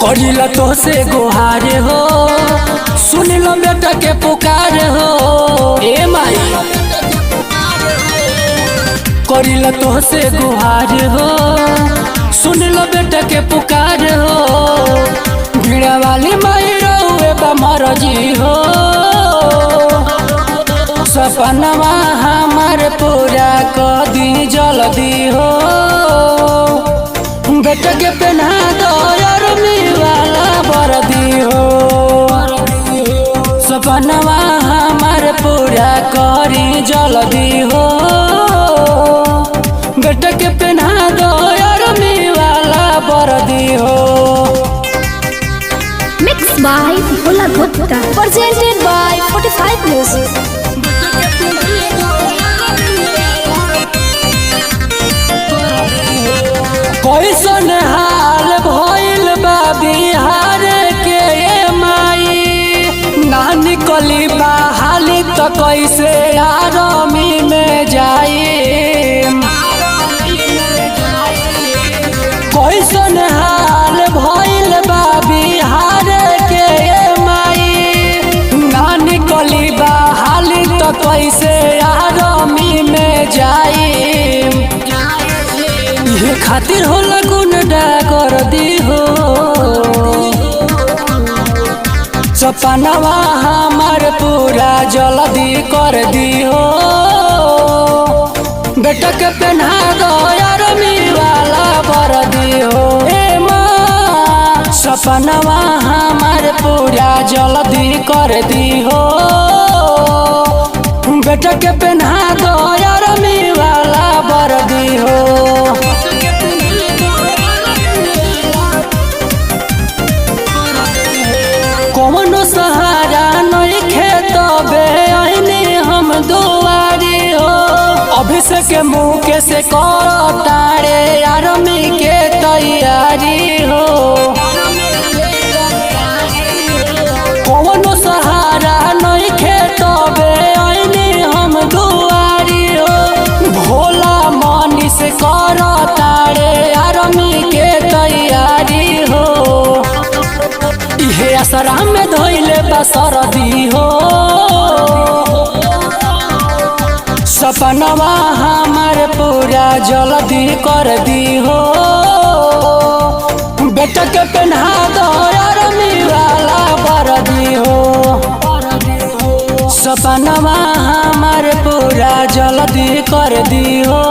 करिला तो से गुहार हो, सुन लो बेटा के पुकार हो। ए माई करिला तो से गुहार हो, सुन लो बेटा के पुकार हो। भीड़ा वाली माई रहुए बमर जी हो, सपनवा हमार पूरा कदी जल्दी हो। बेटा के पहना दो अरमी वाला वर्दी हो, सपनवा हमार पूरा करी जल्दी हो। बेटा के पहना दो अरमी वाला वर्दी हो। Mixed by Bhola Gupta, presented by 45 Music. कैसन हाल भइल बा बिहार के माई, ना निकली बहाली तो कैसे आर्मी में जाई। कैसन हाल भइल बा बिहार के माई, ना निकली बहाली तो कैसे आर्मी में जाई। ये खातिर होला गुंडा कर दी हो, सपनवा हमार पूरा जल्दी कर दी हो। बेटा के पहना दो अरमी वाला वर्दी हो। ए माँ सपनवा हमार पूरा जल्दी कर दी हो। बेटा के पहना दो अरमी वाला वर्दी हो। कौनो सहारा नहीं खेतबे आईने हम दुआरी हो। अभिषेक मुँह से करो तारे आर्मी के तैयारी हो। कौनो सहारा नहीं खेतबे आईने हम दुआरी हो। भोला मनी से करो तारे आर्मी के तैयारी हो। इहे असरा में धोइले बसरदी हो, सपनवा हमार पूरा जल्दी कर दी हो। बेटा के पहना दो अरमी वाला वर्दी हो, सपनवा हमार पूरा जल्दी कर दी हो।